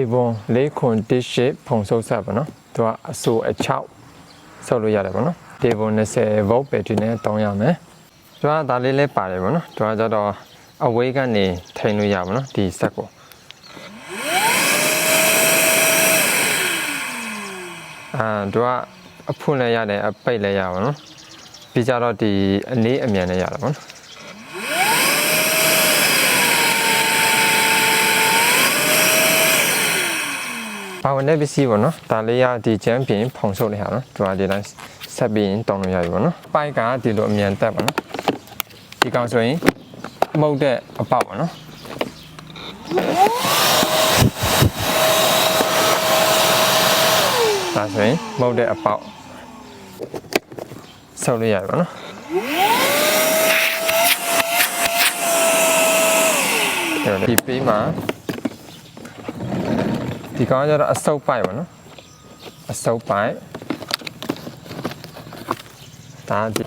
Devon လေးခွန်တစ်ရှိဖုံဆုပ်ဆက်ပါနော်သူကအဆိုအချောက်ဆုပ်လို့ရတယ်ပေါ့နော် Devon 20 volt ပဲဒီနဲ့တောင်းရမယ်သူကဒါလေးလေးပါတယ်ပေါ့နော်သူကကြတော့အဝေးကနေထိန်လို့ရပါနော်ဒီဆက်ကိုသူကအဖွင့်လဲရတယ်အပိတ်လဲရပါနော်ပြီးကြတော့ဒီအနည်းအမြန်နဲ့ရတာပေါ့နော်ပါဝင်တဲ့ပစ္စည်းပေါ့နော်ဒါလေးရဒီချမ်းပြင်ဖုံဆုပ်နေဟာနော်သူကဒီတိုင်းဆက်ပြီးတောင်းလို့ရပြီပေါ့နော်ပိုက်ကဒီလိုအမြန်တက်ပါနော်ဒီကောင်ဆိုရင်မှုတ်တဲ့အပေါက်ပါနော်ဒါဆိုရင်မှုတ်တဲ့အပေါက်ဆုပ်လို့ရပြီပေါ့နော်ဒီပေးမှာဒီကောင်ကျတော့အဆုပ်ပိုက်ပါနော်အဆုပ်ပိုက်ဒါဒီ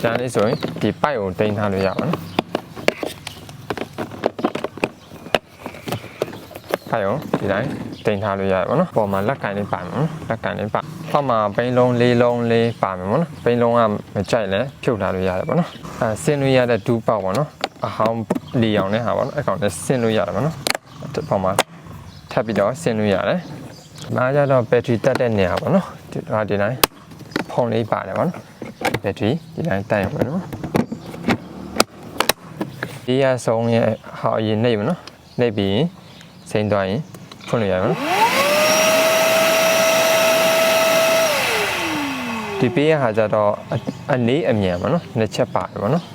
ကျန်လေးဆိုရင်ဒီပိုက်ကိုတင်ထားလို့ရပါနော်ပိုက်ကိုဒီတိုင်းတင်ထားလို့ရပါနော်ပေါ်မှာလက်ကင်လေးပါမယ်နော်လက်ကင်လေးပါအောက်မှာပိန်းလုံးလေးလုံးလေးပါမယ်နော်ပိန်းလုံးကမကြိုက်လဲဖြုတ်ထားလို့ရတယ်ပေါ့နော်ဆင်းလို့ရတဲ့ဒူးပေါက်ပါနော်အဟောင်းလီအောင်နဲ့ဟာပါနော်အကောင်နဲ့ဆင်းလို့ရတယ်ပေါ့နော်ပေါ်မှာထပ်ပြီးတော့ဆင်းလို့ရတယ်။ဒါကြတော့ဘက်ထရီတက်တဲ့နေရာပေါ့နော်။ဒီတိုင်းဖုံးလေးပါတယ်ပေါ့နော်။ဘက်ထရီဒီတိုင်းတက်ရမယ်နော်။ဒီရဆုံးရဲ့ဟာအရင်နှိပ်မယ်နော်။နှိပ်ပြီးစိမ့်သွားရင်ဖွင့်လို့ရမယ်နော်။ဒီပေးရဟာကြတော့အနည်းအမြန်ပေါ့နော်။နှစ်ချက်ပါတယ်ပေါ့နော်။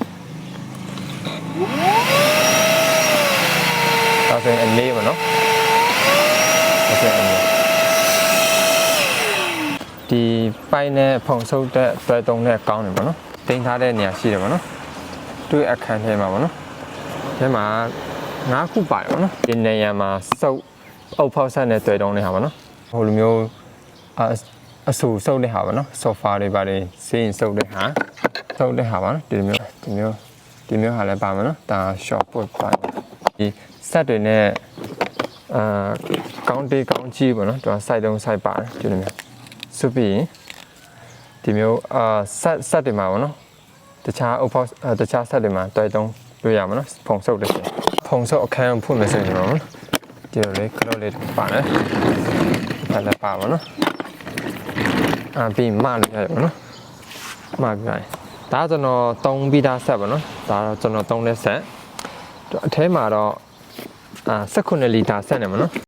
ဒါဆိုရင်အနည်းပေါ့နော်။ဒီပိုင်နဲ့ဖုံဆုပ်တဲ့တွဲတုံးနဲ့ကောင်းတယ်ပေါ့နော်တင်ထားတဲ့နေရာရှိတယ်ပေါ့နော်တွေးအခန်းထဲမှာပေါ့နော်ထဲမှာ9ခုပါတယ်ပေါ့နော်ဒီနေရာမှာစုပ်အုပ်ဖောက်ဆက်နဲ့တွဲတုံးနဲ့ဟာပေါ့နော်ဟိုလိုမျိုးအဆူဆုပ်တဲ့ဟာပေါ့နော်ဆိုဖာတွေပါတယ်စေးရင်ဆုပ်တဲ့ဟာဆုပ်တဲ့ဟာပါနော်ဒီမျိုးဟာလည်းပါမယ်နော်ဒါ short put ပါဒီဆက်တွေနဲ့ကောင်းတေးကောင်းကြီးပေါ့နော်သူက site တုံး site ပါတယ်ဒီလိုမျိုးဆိုပြီးဒီမျိုးဆက်တွေမှာပေါ့နော်တခြားအုပ်ဖောက်တခြားဆက်တွေမှာတွဲတုံးတွေ့ရမှာနော်ဖုံဆုပ်တယ်ဖုံဆုပ်အခန်းဖွင့်မယ်ဆိုရင်ပေါ့နော်ဒီလိုလေးကလောလေးပါတယ်ဒါလည်းပါပါနော်ပြီးမလို့ရတယ်ပေါ့နော်မပြရင်ဒါကျွန်တော်သုံးပြီးသားဆက်ပေါ့နော်ဒါတော့ကျွန်တော်သုံးတဲ့ဆက်အထဲမှာတော့19လီတာဆက်နေမှာနော်